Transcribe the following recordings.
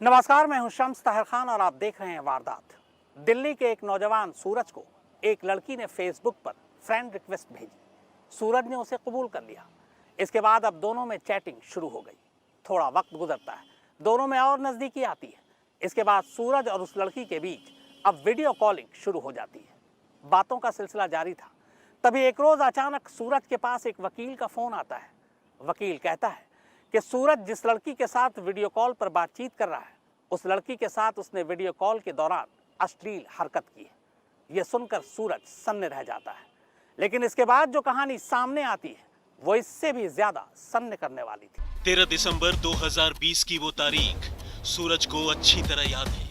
नमस्कार, मैं हूं शम्स ताहिर खान और आप देख रहे हैं वारदात। दिल्ली के एक नौजवान सूरज को एक लड़की ने फेसबुक पर फ्रेंड रिक्वेस्ट भेजी। सूरज ने उसे कबूल कर लिया। इसके बाद अब दोनों में चैटिंग शुरू हो गई। थोड़ा वक्त गुजरता है, दोनों में और नज़दीकी आती है। इसके बाद सूरज और उस लड़की के बीच अब वीडियो कॉलिंग शुरू हो जाती है। बातों का सिलसिला जारी था, तभी एक रोज़ अचानक सूरज के पास एक वकील का फ़ोन आता है। वकील कहता है कि सूरज जिस लड़की के साथ वीडियो कॉल पर बातचीत कर रहा है, उस लड़की के साथ उसने वीडियो कॉल के दौरान अश्लील हरकत की है। यह सुनकर सूरज सन्न रह जाता है, लेकिन इसके बाद जो कहानी सामने आती है वो इससे भी ज्यादा सन्न करने वाली थी। 13 दिसंबर 2020 की वो तारीख सूरज को अच्छी तरह याद है।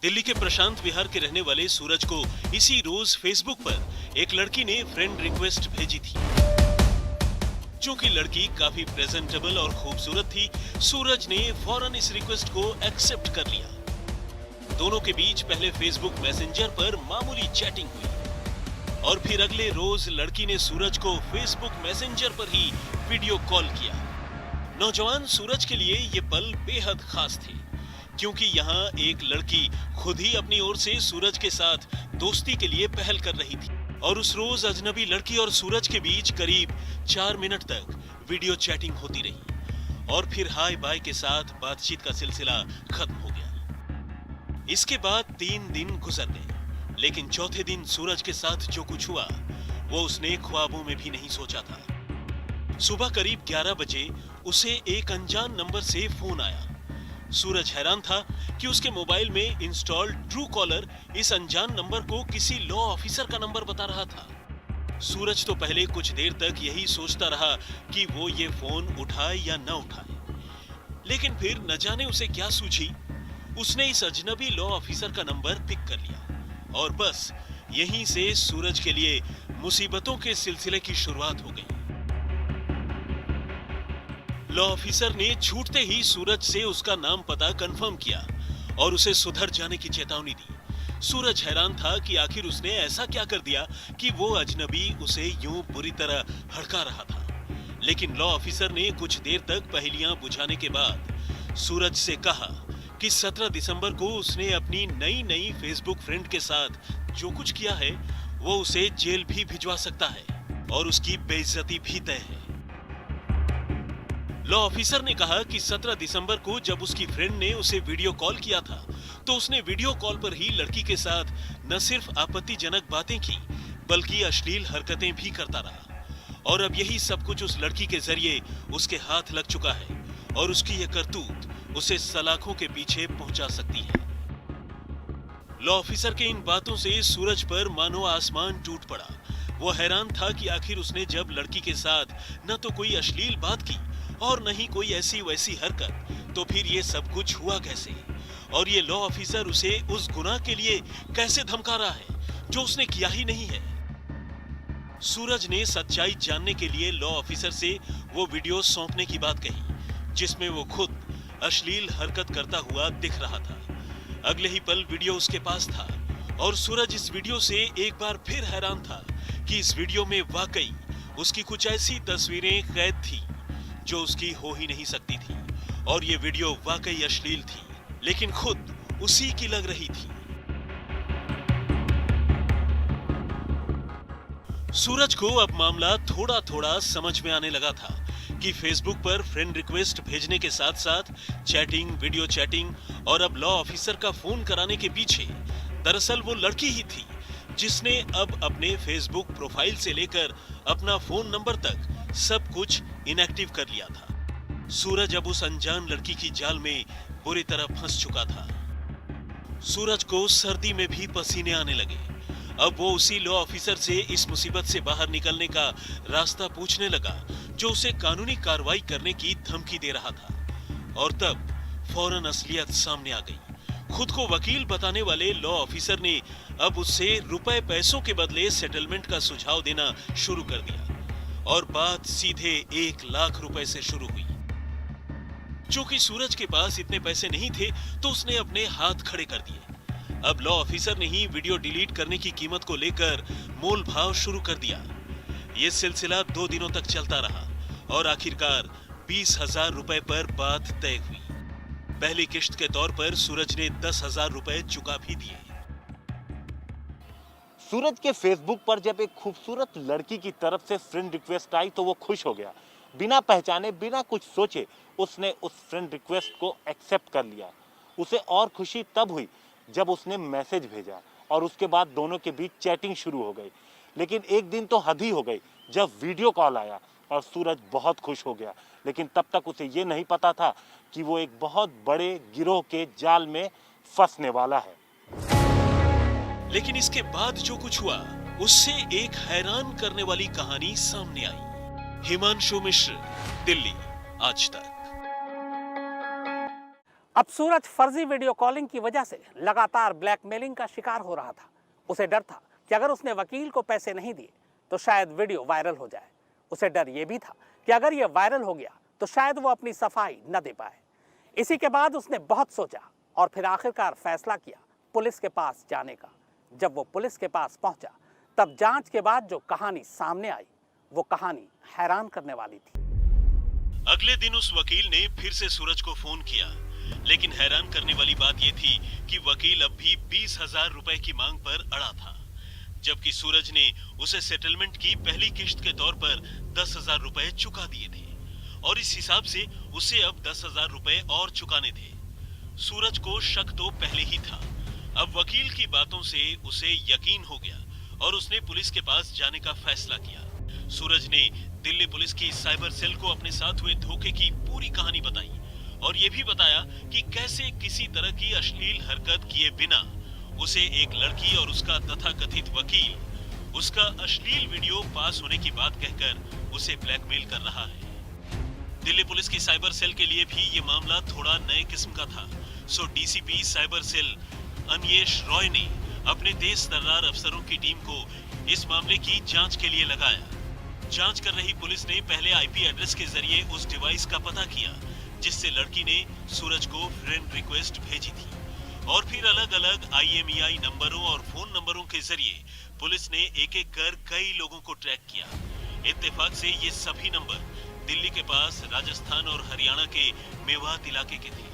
दिल्ली के प्रशांत विहार के रहने वाले सूरज को इसी रोज फेसबुक पर एक लड़की ने फ्रेंड रिक्वेस्ट भेजी थी। चूंकि लड़की काफी प्रेजेंटेबल और खूबसूरत थी, सूरज ने फौरन इस रिक्वेस्ट को एक्सेप्ट कर लिया। दोनों के बीच पहले फेसबुक मैसेंजर पर मामूली चैटिंग हुई और फिर अगले रोज लड़की ने सूरज को फेसबुक मैसेंजर पर ही वीडियो कॉल किया। नौजवान सूरज के लिए ये पल बेहद खास थे, क्योंकि यहाँ एक लड़की खुद ही अपनी ओर से सूरज के साथ दोस्ती के लिए पहल कर रही थी और उस रोज अजनबी लड़की और सूरज के बीच करीब 4 मिनट तक वीडियो चैटिंग होती रही और फिर हाय बाय के साथ बातचीत का सिलसिला खत्म हो गया। इसके बाद 3 दिन गुजर गए, लेकिन चौथे दिन सूरज के साथ जो कुछ हुआ वो उसने ख्वाबों में भी नहीं सोचा था। सुबह करीब 11 बजे उसे एक अनजान नंबर से फोन आया। सूरज हैरान था कि उसके मोबाइल में इंस्टॉल्ड ट्रू कॉलर इस अनजान नंबर को किसी लॉ ऑफिसर का नंबर बता रहा था। सूरज तो पहले कुछ देर तक यही सोचता रहा कि वो ये फोन उठाए या न उठाए, लेकिन फिर न जाने उसे क्या सूझी, उसने इस अजनबी लॉ ऑफिसर का नंबर पिक कर लिया और बस यहीं से सूरज के लिए मुसीबतों के सिलसिले की शुरुआत हो गई। लॉ ऑफिसर ने छूटते ही सूरज से उसका नाम पता कंफर्म किया और उसे सुधर जाने की चेतावनी दी। सूरज हैरान था कि आखिर उसने ऐसा क्या कर दिया कि वो अजनबी उसे यूं बुरी तरह हड़का रहा था। लेकिन लॉ ऑफिसर ने कुछ देर तक पहेलियां बुझाने के बाद सूरज से कहा कि 17 दिसंबर को उसने अपनी नई फेसबुक फ्रेंड के साथ जो कुछ किया है वो उसे जेल भी भिजवा सकता है और उसकी बेइज्जती भी तय है। लॉ ऑफिसर ने कहा कि 17 दिसंबर को जब उसकी फ्रेंड ने उसे वीडियो कॉल किया था तो उसने वीडियो कॉल पर ही लड़की के साथ न सिर्फ आपत्तिजनक बातें की बल्कि अश्लील हरकतें भी करता रहा और अब यही सब कुछ उस लड़की के जरिए उसके हाथ लग चुका है और उसकी यह करतूत उसे सलाखों के पीछे पहुंचा सकती है। लॉ ऑफिसर के इन बातों से सूरज पर मानो आसमान टूट पड़ा। वो हैरान था कि आखिर उसने जब लड़की के साथ न तो कोई अश्लील बात की और नहीं कोई ऐसी वैसी हरकत, तो फिर ये सब कुछ हुआ कैसे और ये लॉ ऑफिसर उसे उस गुनाह के लिए कैसे धमका रहा है जो उसने किया ही नहीं है। सूरज ने सच्चाई जानने के लिए लॉ ऑफिसर से वो वीडियो सौंपने की बात कही जिसमें वो खुद अश्लील हरकत करता हुआ दिख रहा था। अगले ही पल वीडियो उसके पास था और सूरज इस वीडियो से एक बार फिर हैरान था कि इस वीडियो में वाकई उसकी कुछ ऐसी तस्वीरें कैद थी जो उसकी हो ही नहीं सकती थी और ये वीडियो वाकई अश्लील थी, लेकिन खुद उसी की लग रही थी। सूरज को अब मामला थोड़ा थोड़ा समझ में आने लगा था कि फेसबुक पर फ्रेंड रिक्वेस्ट भेजने के साथ साथ चैटिंग, वीडियो चैटिंग और अब लॉ ऑफिसर का फोन कराने के पीछे दरअसल वो लड़की ही थी जिसने अब अपने फेसबुक प्रोफाइल से लेकर अपना फोन नंबर तक सब कुछ इनएक्टिव कर लिया था। सूरज अब उस अनजान लड़की की जाल में बुरी तरह फंस चुका था। सूरज को सर्दी में भी पसीने आने लगे। अब वो उसी लॉ ऑफिसर से इस मुसीबत से बाहर निकलने का रास्ता पूछने लगा जो उसे कानूनी कार्रवाई करने की धमकी दे रहा था और तब फौरन असलियत सामने आ गई। खुद को वकील बताने वाले लॉ ऑफिसर ने अब उससे रुपए पैसों के बदले सेटलमेंट का सुझाव देना शुरू कर दिया और बात सीधे 1 लाख रुपए से शुरू हुई। चूंकि सूरज के पास इतने पैसे नहीं थे तो उसने अपने हाथ खड़े कर दिए। अब लॉ ऑफिसर ने ही वीडियो डिलीट करने की कीमत को लेकर मोल भाव शुरू कर दिया। ये सिलसिला 2 दिनों तक चलता रहा और आखिरकार 20,000 रुपए पर बात तय हुई। पहली किश्त के तौर पर सूरज ने 10,000 रुपए चुका भी दिए। सूरज के फेसबुक पर जब एक खूबसूरत लड़की की तरफ से फ्रेंड रिक्वेस्ट आई तो वो खुश हो गया। बिना पहचाने, बिना कुछ सोचे उसने उस फ्रेंड रिक्वेस्ट को एक्सेप्ट कर लिया। उसे और खुशी तब हुई जब उसने मैसेज भेजा और उसके बाद दोनों के बीच चैटिंग शुरू हो गई। लेकिन एक दिन तो हद ही हो गई जब वीडियो कॉल आया और सूरज बहुत खुश हो गया। लेकिन तब तक उसे ये नहीं पता था कि वो एक बहुत बड़े गिरोह के जाल में फंसने वाला है। लेकिन इसके बाद जो कुछ हुआ उससे एक हैरान करने वाली कहानी सामने आई। हिमांशु मिश्र, दिल्ली, आज तक। अब सूरज फर्जी वीडियो कॉलिंग की वजह से लगातार ब्लैकमेलिंग का शिकार हो रहा था। उसे डर था कि अगर उसने वकील को पैसे नहीं दिए तो शायद वीडियो वायरल हो जाए। उसे डर यह भी था कि अगर यह वायरल हो गया तो शायद वो अपनी सफाई न दे पाए। इसी के बाद उसने बहुत सोचा और फिर आखिरकार फैसला किया पुलिस के पास जाने का। जब वो पुलिस के पास पहुंचा तब जांच के बाद जो कहानी सामने आई वो कहानी हैरान करने वाली थी। अगले दिन उस वकील ने फिर से सूरज को फोन किया, लेकिन हैरान करने वाली बात यह थी कि वकील अब भी 20,000 रुपए की मांग पर अड़ा था, जबकि सूरज ने उसे सेटलमेंट की पहली किश्त के तौर पर 10,000 रुपए चुका दिए थे और इस हिसाब से उसे अब 10,000 रुपए और चुकाने थे। सूरज को शक तो पहले ही था। अब वकील की बातों से उसे यकीन हो गया और उसने पुलिस के पास जाने का फैसला किया। सूरज ने दिल्ली पुलिस की साइबर सेल को अपने साथ हुए धोखे की पूरी कहानी बताई और ये भी बताया कि कैसे किसी तरह की अश्लील हरकत किए बिना उसे एक लड़की और उसका तथाकथित वकील उसका अश्लील वीडियो पास होने की बात कहकर उसे ब्लैकमेल कर रहा है। दिल्ली पुलिस की साइबर सेल के लिए भी ये मामला थोड़ा नए किस्म का था। सो डीसीपी साइबर सेल अनियेश रॉय ने अपने तेज तर्रार अफसरों की टीम को इस मामले की जांच के लिए लगाया। जांच कर रही पुलिस ने पहले आईपी एड्रेस के जरिए उस डिवाइस का पता किया जिससे लड़की ने सूरज को फ्रेंड रिक्वेस्ट भेजी थी और फिर अलग अलग IMEI नंबरों और फोन नंबरों के जरिए पुलिस ने एक एक कर कई लोगों को ट्रैक किया। इत्तेफाक से ये सभी नंबर दिल्ली के पास राजस्थान और हरियाणा के मेवात इलाके के थे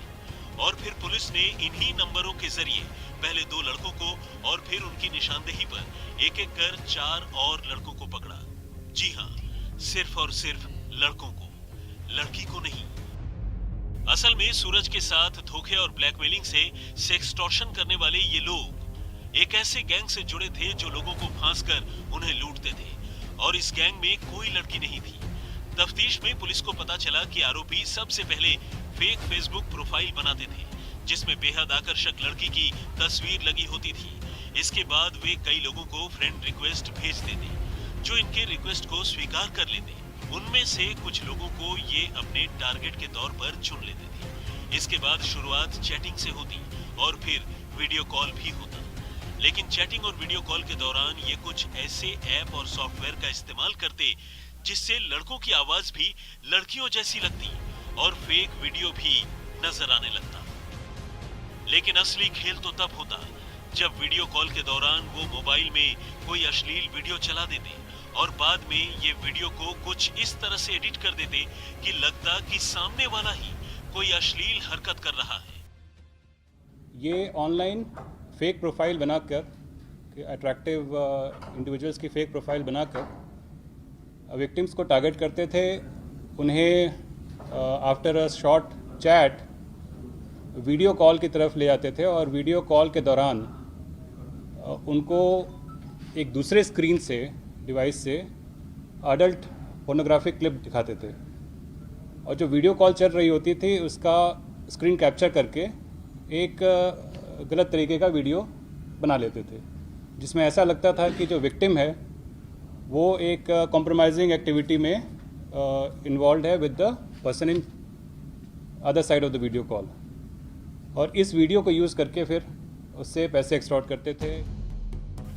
और फिर पुलिस ने इन्हीं नंबरों के जरिए पहले 2 लड़कों को और फिर उनकी निशानदेही पर एक एक कर 4 और लड़कों को पकड़ा। जी हाँ, सिर्फ और सिर्फ लड़कों को, लड़की को नहीं। असल में सूरज के साथ धोखे और ब्लैकमेलिंग से सेक्सटॉर्शन करने वाले ये लोग एक ऐसे गैंग से जुड़े थे जो लोगों को फांसकर उन्हें लूटते थे और इस गैंग में कोई लड़की नहीं थी। तफ्तीश में पुलिस को पता चला कि आरोपी सबसे पहले फेक फेसबुक प्रोफाइल बनाते थे जिसमें बेहद आकर्षक लड़की की तस्वीर लगी होती थी। इसके बाद वे कई लोगों को फ्रेंड रिक्वेस्ट भेजते थे जो इनके रिक्वेस्ट को स्वीकार कर लेते। उनमें से कुछ लोगों को ये अपने टारगेट के तौर पर चुन लेते थे। इसके बाद शुरुआत चैटिंग से होती और फिर वीडियो कॉल भी होता। लेकिन चैटिंग और वीडियो कॉल के दौरान ये कुछ ऐसे ऐप और सॉफ्टवेयर का इस्तेमाल करते जिससे लड़कों की आवाज भी लड़कियों जैसी लगती और फेक वीडियो भी नजर आने लगता। लेकिन असली खेल तो तब होता जब वीडियो कॉल के दौरान वो मोबाइल में कोई अश्लील वीडियो चला देते और बाद में ये वीडियो को कुछ इस तरह से एडिट कर देते कि लगता कि सामने वाला ही कोई अश्लील हरकत कर रहा है। ये ऑनलाइन फेक प्रोफाइल बनाकर, अट्रैक्टिव इंडिविजुअल्स की फेक प्रोफाइल बनाकर विक्टिम्स को टारगेट करते थे। उन्हें after a short chat video call की तरफ ले जाते थे और वीडियो कॉल के दौरान उनको एक दूसरे स्क्रीन से, डिवाइस से अडल्ट पोर्नोग्राफिक क्लिप दिखाते थे और जो वीडियो कॉल चल रही होती थी उसका स्क्रीन कैप्चर करके एक गलत तरीके का वीडियो बना लेते थे जिसमें ऐसा लगता था कि जो विक्टिम है वो एक कॉम्प्रोमाइजिंग एक्टिविटी में इन्वॉल्व है with the person in other side of the video call और इस वीडियो को यूज़ करके फिर उससे पैसे एक्सटॉर्ट करते थे।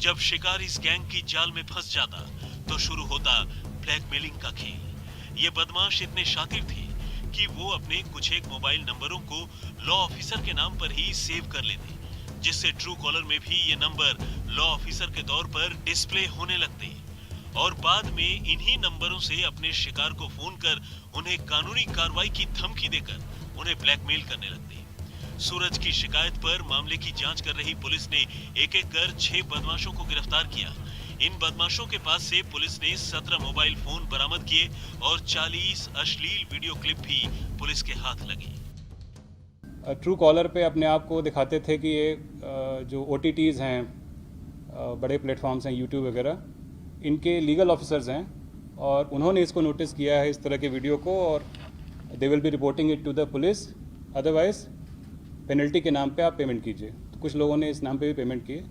जब शिकार इस गैंग की जाल में फंस जाता तो शुरू होता ब्लैकमेलिंग का खेल। ये बदमाश इतने शातिर थे कि वो अपने कुछ एक मोबाइल नंबरों को लॉ ऑफिसर के नाम पर ही सेव कर लेते जिससे ट्रू कॉलर में भी ये नंबर लॉ ऑफिसर के तौर पर डिस्प्ले होने लगते और बाद में इन्हीं नंबरों से अपने शिकार को फोन कर उन्हें कानूनी कार्रवाई की धमकी देकर उन्हें ब्लैकमेल करने लगते। सूरज की शिकायत पर मामले की जांच कर रही पुलिस ने एक-एक कर 6 बदमाशों को गिरफ्तार किया। इन बदमाशों के पास से पुलिस ने 17 मोबाइल फोन बरामद किए और 40 अश्लील वीडियो क्लिप भी पुलिस के हाथ लगे। ट्रू कॉलर पे अपने आप को दिखाते थे कि ये जो OTTs हैं, बड़े प्लेटफॉर्म्स हैं, यूट्यूब वगैरह, इनके लीगल ऑफिसर्स हैं और उन्होंने इसको नोटिस किया है इस तरह के वीडियो को, और they will be reporting it to the police, otherwise penalty के नाम पे आप पेमेंट कीजिए। तो कुछ लोगों ने इस नाम पे भी पेमेंट किए।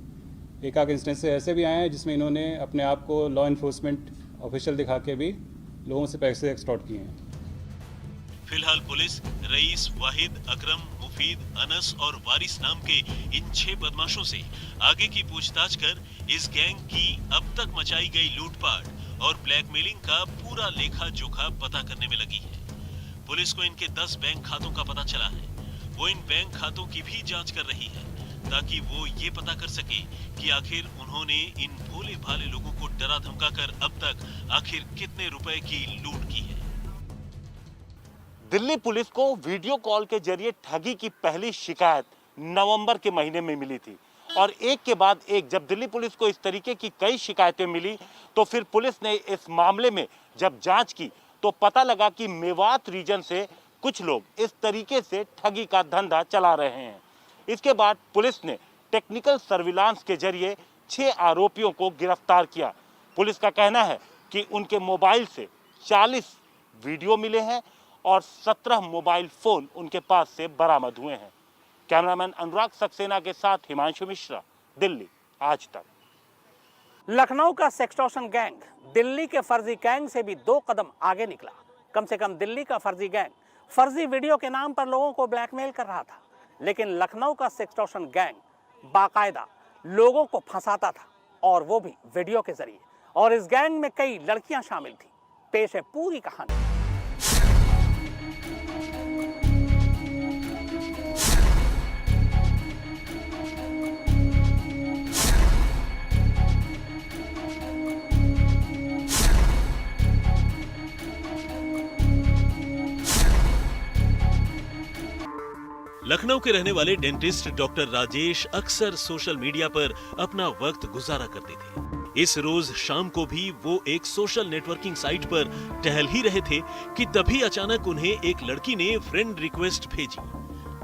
एक आध इंस्टेंस ऐसे भी आए हैं जिसमें इन्होंने अपने आप को लॉ इन्फोर्समेंट ऑफिशियल दिखा के भी लोगों से पैसे एक्सटॉर्ट किए हैं। फिलहाल पुलिस रईस, वाहिद, अकरम, मुफीद, अनस और वारिस नाम के इन 6 बदमाशों से आगे की पूछताछ कर इस गैंग की अब तक मचाई गई लूटपाट और ब्लैकमेलिंग का पूरा लेखा जोखा पता करने में लगी है। पुलिस को इनके 10 बैंक खातों का पता चला है। वो इन बैंक खातों की भी जांच कर रही है ताकि वो ये पता कर सके कि आखिर उन्होंने इन भोले भाले लोगों को डरा धमकाकर अब तक आखिर कितने रुपए की लूट की है। दिल्ली पुलिस को वीडियो कॉल के जरिए ठगी की पहली शिकायत नवंबर के महीने में मिली थी और एक के बाद एक जब दिल्ली पुलिस को इस तरीके की कई शिकायतें मिली तो फिर पुलिस ने इस मामले में जब जांच की तो पता लगा कि मेवात रीजन से कुछ लोग इस तरीके से ठगी का धंधा चला रहे हैं। इसके बाद पुलिस ने टेक्निकल सर्विलांस के जरिए 6 आरोपियों को गिरफ्तार किया। पुलिस का कहना है कि उनके मोबाइल से 40 वीडियो मिले हैं और 17 मोबाइल फोन उनके पास से बरामद हुए हैं। कैमरामैन अनुराग सक्सेना के साथ हिमांशु मिश्रा, दिल्ली आज तक। लखनऊ का सेक्सटॉर्शन गैंग दिल्ली के फर्जी गैंग से भी 2 कदम आगे निकला। कम से कम दिल्ली का फर्जी गैंग फर्जी वीडियो के नाम पर लोगों को ब्लैकमेल कर रहा था, लेकिन लखनऊ का सेक्सटॉर्शन गैंग बाकायदा लोगों को फंसाता था और वो भी वीडियो के जरिए। और इस गैंग में कई लड़कियां शामिल थी। पेश है पूरी कहानी। लखनऊ के रहने वाले डेंटिस्ट डॉक्टर राजेश अक्सर सोशल मीडिया पर अपना वक्त गुजारा करते थे। इस रोज शाम को भी वो एक सोशल नेटवर्किंग साइट पर टहल ही रहे थे कि तभी अचानक उन्हें एक लड़की ने फ्रेंड रिक्वेस्ट भेजी।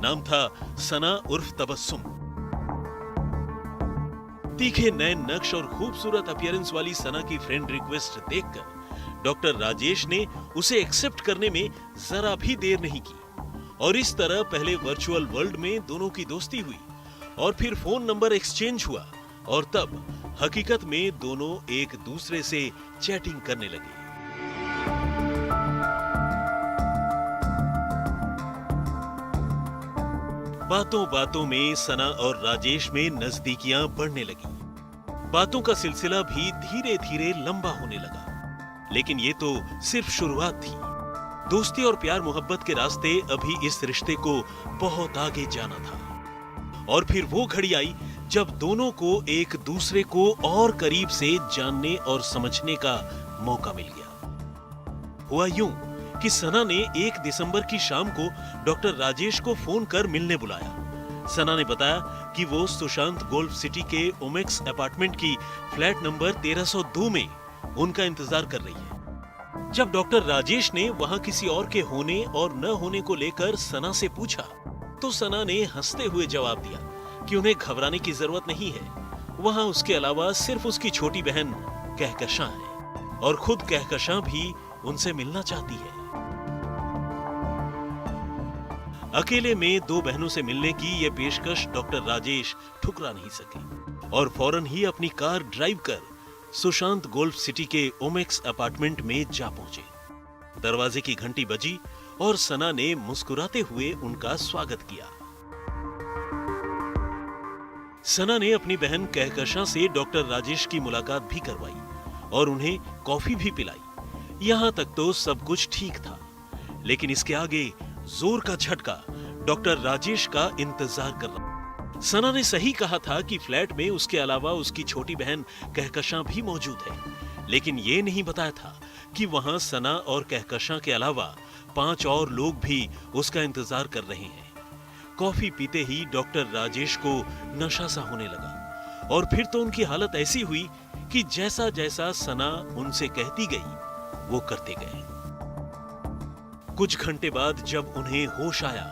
नाम था सना उर्फ तबस्सुम। तीखे नए नक्श और खूबसूरत अपीयरेंस वाली सना की फ्रेंड रिक्वेस्ट देखकर डॉक्टर राजेश ने उसे एक्सेप्ट करने में जरा भी देर नहीं की और इस तरह पहले वर्चुअल वर्ल्ड में दोनों की दोस्ती हुई और फिर फोन नंबर एक्सचेंज हुआ और तब हकीकत में दोनों एक दूसरे से चैटिंग करने लगे। बातों बातों में सना और राजेश में नजदीकियां बढ़ने लगी। बातों का सिलसिला भी धीरे धीरे लंबा होने लगा, लेकिन ये तो सिर्फ शुरुआत थी। दोस्ती और प्यार मोहब्बत के रास्ते अभी इस रिश्ते को बहुत आगे जाना था। और फिर वो घड़ी आई जब दोनों को एक दूसरे को और करीब से जानने और समझने का मौका मिल गया। हुआ यूं कि सना ने 1 दिसंबर की शाम को डॉक्टर राजेश को फोन कर मिलने बुलाया। सना ने बताया कि वो सुशांत गोल्फ सिटी के ओमेक्स अपार्टमेंट की फ्लैट नंबर 1302 में उनका इंतजार कर रही है। जब डॉक्टर राजेश ने वहां किसी और के होने और न होने को लेकर सना से पूछा तो सना ने हंसते हुए जवाब दिया कि उन्हें घबराने की जरूरत नहीं है, वहां उसके अलावा सिर्फ उसकी छोटी बहन कहकशां है और खुद कहकशां भी उनसे मिलना चाहती है। अकेले में 2 बहनों से मिलने की यह पेशकश डॉक्टर राजेश ठुकरा नहीं सके और फौरन ही अपनी कार ड्राइव कर सुशांत गोल्फ सिटी के ओमेक्स अपार्टमेंट में जा पहुंचे। दरवाजे की घंटी बजी और सना ने मुस्कुराते हुए उनका स्वागत किया। सना ने अपनी बहन कहकशां से डॉक्टर राजेश की मुलाकात भी करवाई और उन्हें कॉफी भी पिलाई। यहां तक तो सब कुछ ठीक था, लेकिन इसके आगे जोर का झटका डॉक्टर राजेश का इंतजार कर रहा। सना ने सही कहा था कि फ्लैट में उसके अलावा उसकी छोटी बहन कहकशां भी मौजूद है, लेकिन ये नहीं बताया था कि वहां सना और कहकशां के अलावा 5 और लोग भी उसका इंतजार कर रहे हैं। कॉफी पीते ही डॉक्टर राजेश को नशा सा होने लगा और फिर तो उनकी हालत ऐसी हुई कि जैसा जैसा सना उनसे कहती गई वो करते गए। कुछ घंटे बाद जब उन्हें होश आया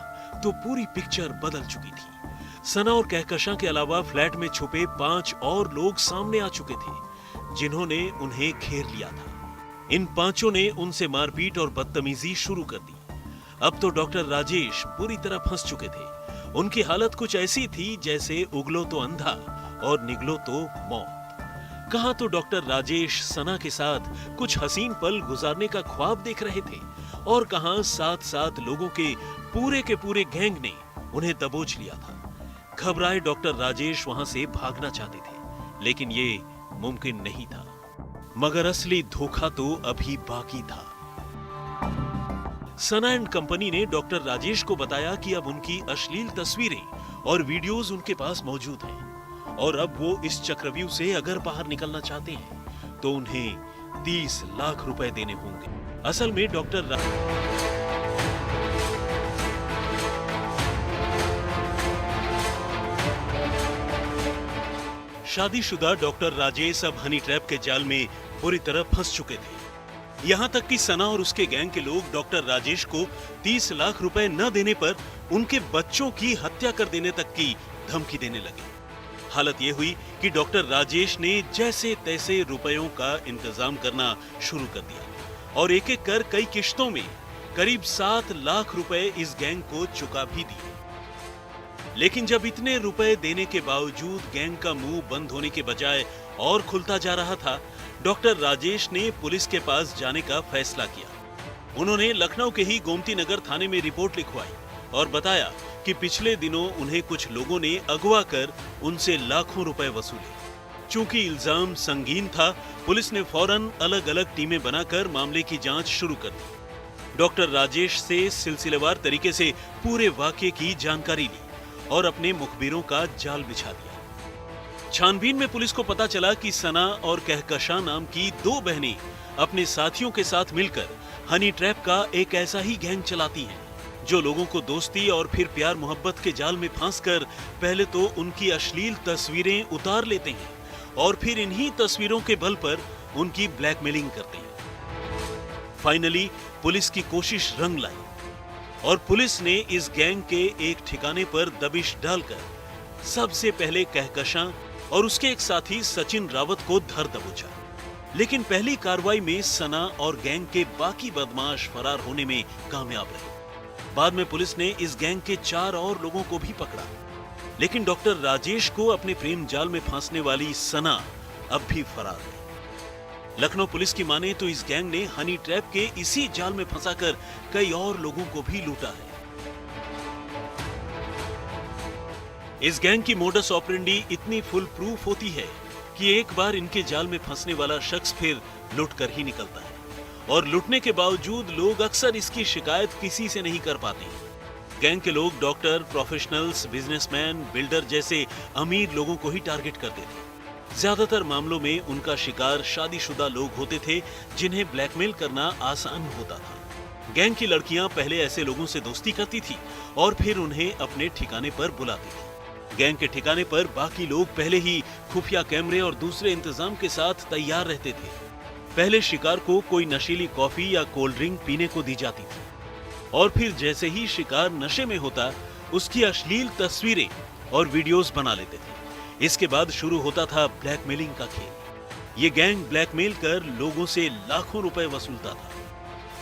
तो पूरी पिक्चर बदल चुकी थी। सना और कहकशां के अलावा फ्लैट में छुपे 5 और लोग सामने आ चुके थे जिन्होंने उन्हें घेर लिया था। इन 5 ने उनसे मारपीट और बदतमीजी शुरू कर दी। अब तो डॉक्टर राजेश पूरी तरह फंस चुके थे। उनकी हालत कुछ ऐसी थी जैसे उगलो तो अंधा और निगलो तो मौत। कहां तो डॉक्टर राजेश सना के साथ कुछ हसीन पल गुजारने का ख्वाब देख रहे थे और कहां साथ लोगों के पूरे गैंग ने उन्हें दबोच लिया था। घबराए डॉक्टर राजेश वहां से भागना चाहते थे लेकिन ये मुमकिन नहीं था। मगर असली धोखा तो अभी बाकी था। सना एंड कंपनी ने डॉक्टर राजेश को बताया कि अब उनकी अश्लील तस्वीरें और वीडियोस उनके पास मौजूद हैं और अब वो इस चक्रव्यूह से अगर बाहर निकलना चाहते हैं तो उन्हें 30 लाख रुपए देने होंगे। असल में शादीशुदा डॉक्टर राजेश अब हनी ट्रैप के जाल में पूरी तरह फंस चुके थे। यहां तक कि सना और उसके गैंग के लोग डॉक्टर राजेश को 30 लाख रुपए न देने पर उनके बच्चों की हत्या कर देने तक की धमकी देने लगे। हालत यह हुई कि डॉक्टर राजेश ने जैसे तैसे रुपयों का इंतजाम करना शुरू कर दिया और एक एक कर कई किश्तों में करीब 7 लाख रुपए इस गैंग को चुका भी दिए। लेकिन जब इतने रुपए देने के बावजूद गैंग का मुंह बंद होने के बजाय और खुलता जा रहा था, डॉक्टर राजेश ने पुलिस के पास जाने का फैसला किया। उन्होंने लखनऊ के ही गोमती नगर थाने में रिपोर्ट लिखवाई और बताया कि पिछले दिनों उन्हें कुछ लोगों ने अगवा कर उनसे लाखों रुपए वसूले। चूंकि इल्जाम संगीन था, पुलिस ने फौरन अलग अलग टीमें बनाकर मामले की जांच शुरू कर दी। डॉक्टर राजेश से सिलसिलेवार तरीके से पूरे वाकये की जानकारी ली और अपने मुखबिरों का जाल बिछा दिया। छानबीन में पुलिस को पता चला कि सना और कहकशां नाम की 2 बहनें अपने साथियों के साथ मिलकर हनी ट्रैप का एक ऐसा ही गैंग चलाती हैं जो लोगों को दोस्ती और फिर प्यार मोहब्बत के जाल में फांसकर पहले तो उनकी अश्लील तस्वीरें उतार लेते हैं और फिर इन्हीं तस्वीरों के बल पर उनकी ब्लैकमेलिंग करते हैं। फाइनली पुलिस की कोशिश रंग लाई और पुलिस ने इस गैंग के एक ठिकाने पर दबिश डालकर सबसे पहले कहकशां और उसके एक साथी सचिन रावत को धर दबोचा। लेकिन पहली कार्रवाई में सना और गैंग के बाकी बदमाश फरार होने में कामयाब रहे। बाद में पुलिस ने इस गैंग के 4 और लोगों को भी पकड़ा। लेकिन डॉक्टर राजेश को अपने प्रेम जाल में फांसने वाली सना अब भी फरार है। लखनऊ पुलिस की माने तो इस गैंग ने हनी ट्रैप के इसी जाल में फंसाकर कई और लोगों को भी लूटा है। इस गैंग की मोडस ऑपरेंडी इतनी फुल प्रूफ होती है कि एक बार इनके जाल में फंसने वाला शख्स फिर लुट कर ही निकलता है और लुटने के बावजूद लोग अक्सर इसकी शिकायत किसी से नहीं कर पाते। गैंग के लोग डॉक्टर, प्रोफेशनल्स, बिजनेसमैन, बिल्डर जैसे अमीर लोगों को ही टारगेट करते थे। ज्यादातर मामलों में उनका शिकार शादीशुदा लोग होते थे जिन्हें ब्लैकमेल करना आसान होता था। गैंग की लड़कियां पहले ऐसे लोगों से दोस्ती करती थी और फिर उन्हें अपने ठिकाने पर बुलाती थी। गैंग के ठिकाने पर बाकी लोग पहले ही खुफिया कैमरे और दूसरे इंतजाम के साथ तैयार रहते थे। पहले शिकार को कोई नशीली कॉफी या कोल्ड ड्रिंक पीने को दी जाती थी और फिर जैसे ही शिकार नशे में होता, उसकी अश्लील तस्वीरें और वीडियोस बना लेते थे। इसके बाद शुरू होता था ब्लैकमेलिंग का खेल। ये गैंग ब्लैकमेल कर लोगों से लाखों रुपए वसूलता था।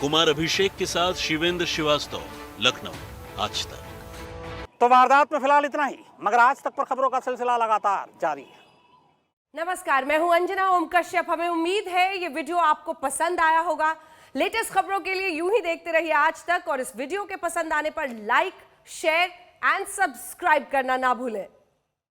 कुमार अभिषेक के साथ शिवेंद्र श्रीवास्तव, लखनऊ, आज तक। तो वारदात में फिलहाल इतना ही, मगर आज तक पर खबरों का सिलसिला लगातार जारी है। नमस्कार, मैं हूं अंजना ओम कश्यप। हमें उम्मीद है ये वीडियो आपको पसंद आया होगा। लेटेस्ट खबरों के लिए यूं ही देखते रहिए आज तक और इस वीडियो के पसंद आने पर लाइक, शेयर एंड सब्सक्राइब करना ना भूलें।